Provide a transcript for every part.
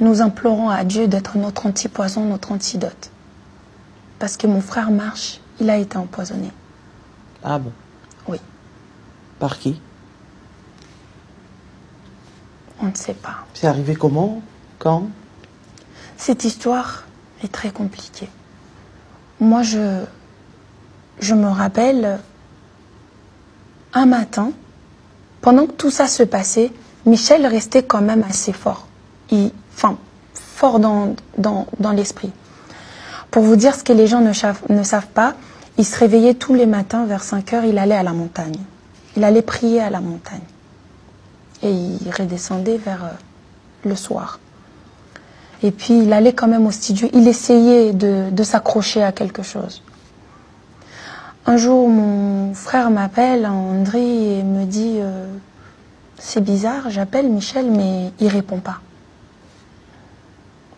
Nous implorons à Dieu d'être notre antipoison, notre antidote. Parce que mon frère Marche, il a été empoisonné. Ah bon? Oui. Par qui? On ne sait pas. C'est arrivé comment? Quand? Cette histoire est très compliquée. Moi, je me rappelle, un matin, pendant que tout ça se passait, Michel restait quand même assez fort. Fort dans l'esprit. Pour vous dire ce que les gens ne savent pas, il se réveillait tous les matins vers 5 heures, il allait à la montagne. Il allait prier à la montagne. Et il redescendait vers le soir. Et puis il allait quand même au studio, il essayait de s'accrocher à quelque chose. Un jour, mon frère m'appelle, André, et me dit c'est bizarre, j'appelle Michel, mais il répond pas.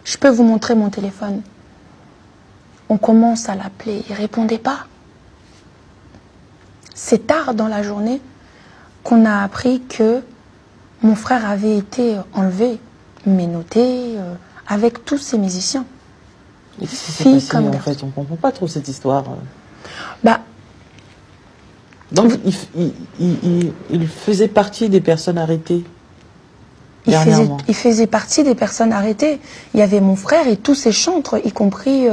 Je peux vous montrer mon téléphone. On commence à l'appeler, il répondait pas. C'est tard dans la journée qu'on a appris que mon frère avait été enlevé, menotté, avec tous ses musiciens. Et qu'est-ce qui s'est passé en fait? On ne comprend pas trop cette histoire. Donc il faisait partie des personnes arrêtées dernièrement. Il faisait partie des personnes arrêtées. Il y avait mon frère et tous ses chantres, y compris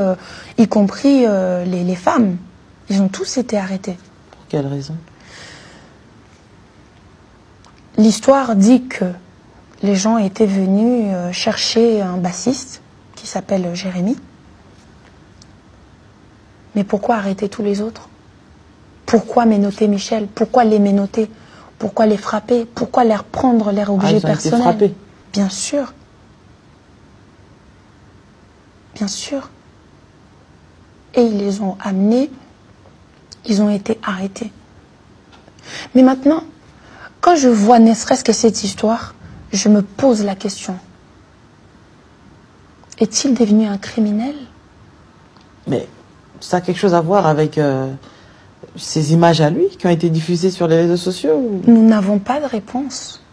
les femmes. Ils ont tous été arrêtés. Pour quelle raison? L'histoire dit que les gens étaient venus chercher un bassiste qui s'appelle Jérémy. Mais pourquoi arrêter tous les autres? Pourquoi ménoter Michel? Pourquoi les ménoter? Pourquoi les frapper? Pourquoi leur prendre leurs objets personnels? Ils ont été frappés. Bien sûr. Bien sûr. Et ils les ont amenés. Ils ont été arrêtés. Mais maintenant, quand je vois ne serait-ce que cette histoire, je me pose la question. Est-il devenu un criminel? Mais ça a quelque chose à voir avec ces images à lui qui ont été diffusées sur les réseaux sociaux ou... Nous n'avons pas de réponse.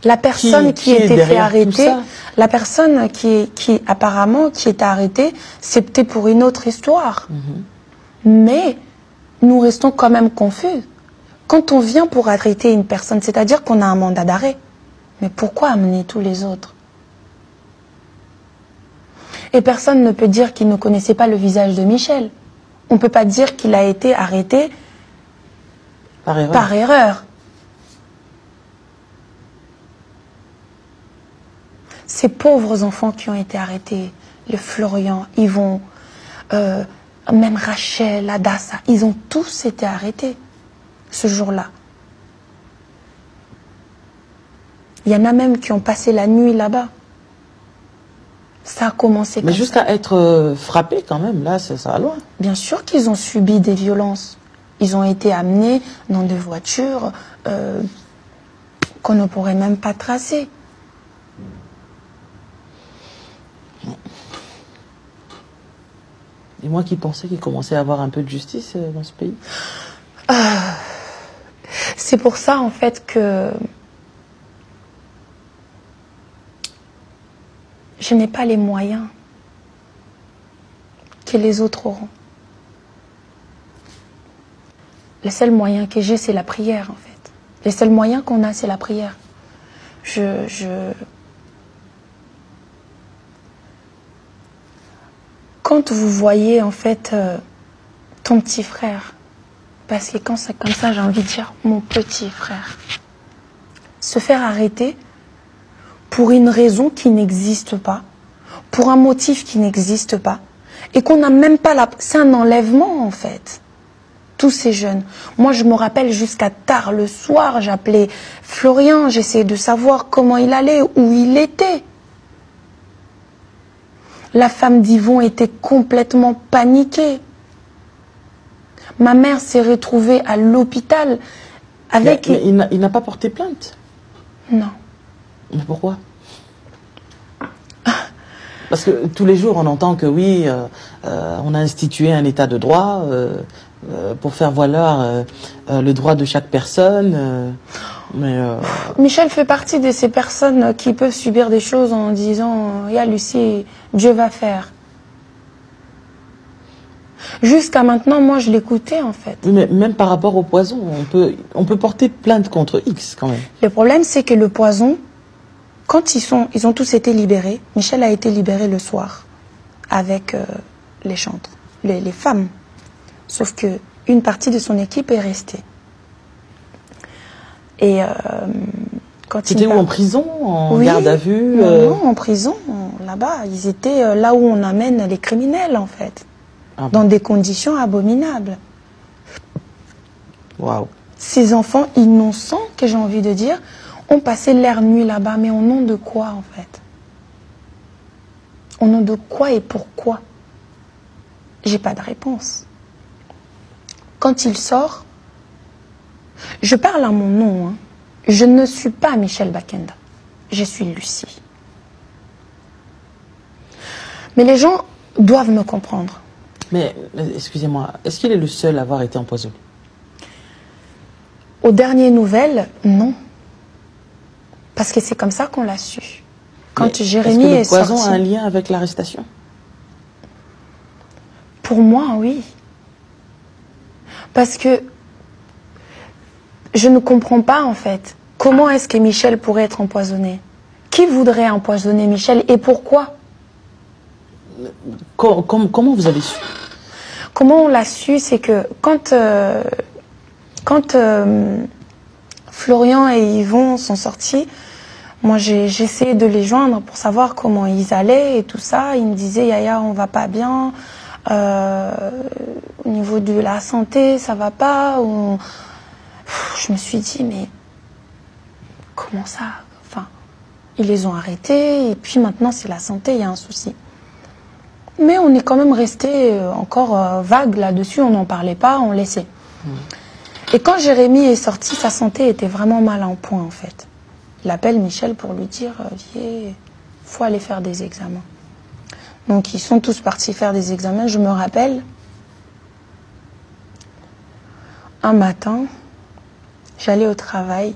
La personne qui était fait arrêter, la personne qui apparemment qui était arrêtée, c'était pour une autre histoire. Mais nous restons quand même confus. Quand on vient pour arrêter une personne, c'est-à-dire qu'on a un mandat d'arrêt. Mais pourquoi amener tous les autres? Et personne ne peut dire qu'il ne connaissait pas le visage de Michel. On ne peut pas dire qu'il a été arrêté par erreur. Ces pauvres enfants qui ont été arrêtés, le Florian, Yvon, même Rachel, Adassa, ils ont tous été arrêtés ce jour-là. Il y en a même qui ont passé la nuit là-bas. Ça a commencé comme ça. Mais jusqu'à être frappés quand même, là, ça va loin. Bien sûr qu'ils ont subi des violences. Ils ont été amenés dans des voitures qu'on ne pourrait même pas tracer. Et moi qui pensais qu'il commençait à avoir un peu de justice dans ce pays. C'est pour ça, en fait, que je n'ai pas les moyens que les autres auront. Le seul moyen que j'ai, c'est la prière, en fait. Le seul moyen qu'on a, c'est la prière. quand vous voyez en fait ton petit frère, parce que quand c'est comme ça, j'ai envie de dire mon petit frère, se faire arrêter pour une raison qui n'existe pas, pour un motif qui n'existe pas, et qu'on n'a même pas la... C'est un enlèvement en fait. Tous ces jeunes. Moi, je me rappelle jusqu'à tard le soir, j'appelais Florian, j'essayais de savoir comment il allait, où il était. La femme d'Yvon était complètement paniquée. Ma mère s'est retrouvée à l'hôpital avec... Mais il n'a pas porté plainte? Non. Mais pourquoi? Parce que tous les jours, on entend que oui, on a institué un état de droit pour faire valoir le droit de chaque personne. Michel fait partie de ces personnes qui peuvent subir des choses en disant « Ya Lucie, Dieu va faire ». Jusqu'à maintenant, moi, je l'écoutais en fait. Oui, mais même par rapport au poison, on peut porter plainte contre X quand même. Le problème, c'est que le poison, quand ils ont tous été libérés, Michel a été libéré le soir avec les chantres, les femmes. Sauf que une partie de son équipe est restée. Et quand c'était où, en prison, en garde à vue? Non, en prison, là-bas. Ils étaient là où on amène les criminels, en fait. Ah, dans des conditions abominables. Waouh. Ces enfants innocents, que j'ai envie de dire, ont passé leur nuit là-bas. Mais au nom de quoi, en fait? Au nom de quoi et pourquoi? J'ai pas de réponse. Quand il sort, je parle à mon nom. Hein. Je ne suis pas Michel Bakenda. Je suis Lucie. Mais les gens doivent me comprendre. Mais, excusez-moi, est-ce qu'il est le seul à avoir été empoisonné? Aux dernières nouvelles, non. Parce que c'est comme ça qu'on l'a su. Quand Jérémy est sorti... Est-ce que le poison a un lien avec l'arrestation? Pour moi, oui. Parce que je ne comprends pas, en fait, comment est-ce que Michel pourrait être empoisonné? Qui voudrait empoisonner Michel et pourquoi? Comment vous avez su? Comment on l'a su, c'est que quand Florian et Yvon sont sortis, moi j'ai essayé de les joindre pour savoir comment ils allaient et tout ça. Ils me disaient, Yaya, on va pas bien, au niveau de la santé, ça va pas. Je me suis dit, mais comment ça? Enfin, ils les ont arrêtés et puis maintenant c'est la santé, il y a un souci. Mais on est quand même resté encore vague là-dessus, on n'en parlait pas, on laissait. Et quand Jérémy est sorti, sa santé était vraiment mal en point en fait. Il appelle Michel pour lui dire, il faut aller faire des examens. Donc ils sont tous partis faire des examens. Je me rappelle, un matin, j'allais au travail,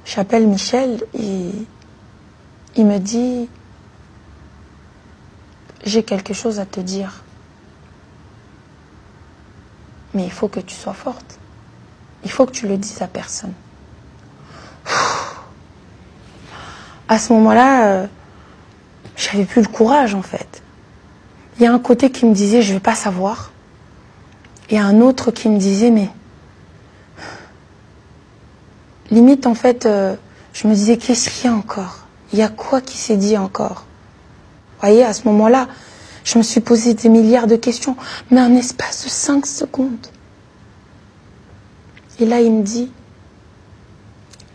j'appelle Michel et il me dit... J'ai quelque chose à te dire. Mais il faut que tu sois forte. Il faut que tu le dises à personne. À ce moment-là, j'avais plus le courage en fait. Il y a un côté qui me disait je vais pas savoir. Et un autre qui me disait mais... Limite en fait, je me disais qu'est-ce qu'il y a encore? Il y a quoi qui s'est dit encore? Vous voyez, à ce moment-là, je me suis posé des milliards de questions, mais en espace de 5 secondes. Et là, il me dit,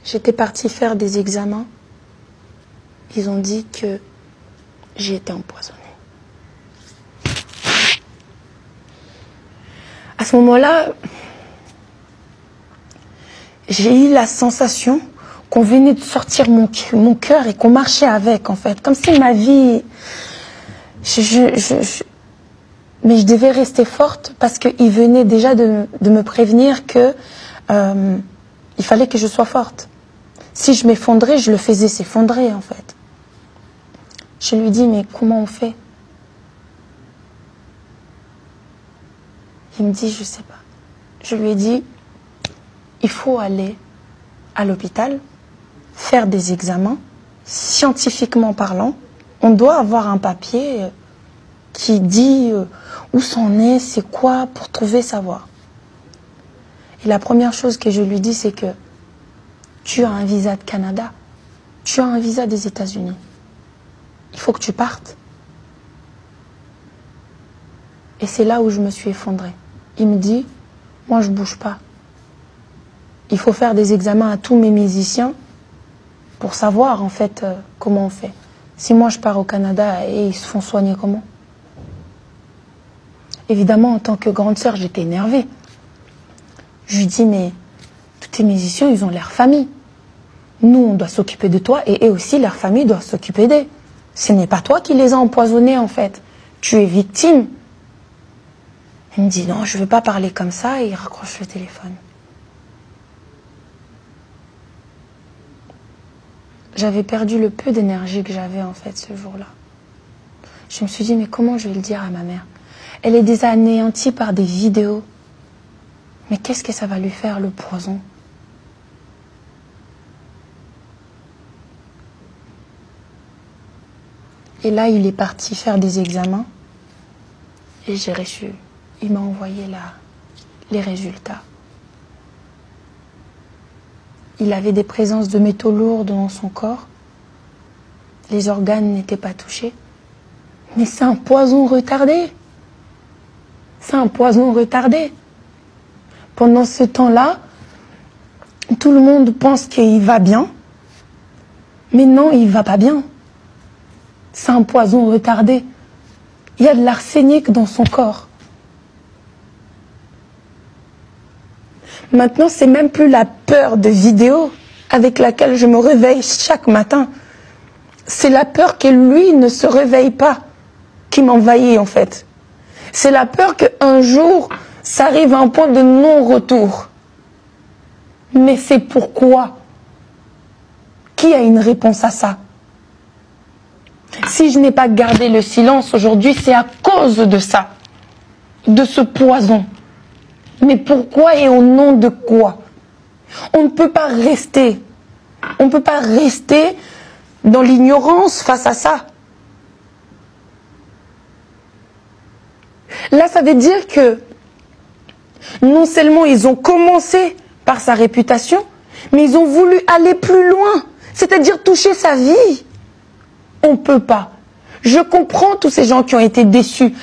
j'étais partie faire des examens. Ils ont dit que j'ai été empoisonnée. À ce moment-là, j'ai eu la sensation qu'on venait de sortir mon cœur et qu'on marchait avec, en fait. Comme si ma vie... Mais je devais rester forte parce qu'il venait déjà de me prévenir que il fallait que je sois forte. Si je m'effondrais, je le faisais s'effondrer, en fait. Je lui dis, mais comment on fait? Il me dit, je sais pas. Je lui ai dit, il faut aller à l'hôpital, faire des examens, scientifiquement parlant. On doit avoir un papier qui dit où c'en est, c'est quoi, pour trouver savoir. Et la première chose que je lui dis, c'est que tu as un visa de Canada, tu as un visa des États-Unis. Il faut que tu partes. Et c'est là où je me suis effondrée. Il me dit, moi je bouge pas. Il faut faire des examens à tous mes musiciens pour savoir en fait comment on fait. Si moi je pars au Canada et ils se font soigner comment? Évidemment, en tant que grande sœur, j'étais énervée. Je lui dis, mais tous tes musiciens, ils ont leur famille. Nous, on doit s'occuper de toi et eux aussi, leur famille doit s'occuper d'eux. Ce n'est pas toi qui les as empoisonnés en fait. Tu es victime. Il me dit, non, je ne veux pas parler comme ça et il raccroche le téléphone. J'avais perdu le peu d'énergie que j'avais en fait ce jour-là. Je me suis dit, mais comment je vais le dire à ma mère? Elle est déjà anéantie par des vidéos. Mais qu'est-ce que ça va lui faire, le poison? Et là, il est parti faire des examens. Et j'ai reçu. Il m'a envoyé les résultats. Il avait des présences de métaux lourds dans son corps. Les organes n'étaient pas touchés. Mais c'est un poison retardé. C'est un poison retardé. Pendant ce temps-là, tout le monde pense qu'il va bien. Mais non, il ne va pas bien. C'est un poison retardé. Il y a de l'arsenic dans son corps. Maintenant, c'est même plus la peur de vidéo avec laquelle je me réveille chaque matin. C'est la peur que lui ne se réveille pas qui m'envahit en fait. C'est la peur qu'un jour, ça arrive à un point de non-retour. Mais c'est pourquoi? Qui a une réponse à ça? Si je n'ai pas gardé le silence aujourd'hui, c'est à cause de ça, de ce poison. Mais pourquoi et au nom de quoi? On ne peut pas rester. On ne peut pas rester dans l'ignorance face à ça. Là, ça veut dire que non seulement ils ont commencé par sa réputation, mais ils ont voulu aller plus loin, c'est-à-dire toucher sa vie. On ne peut pas. Je comprends tous ces gens qui ont été déçus.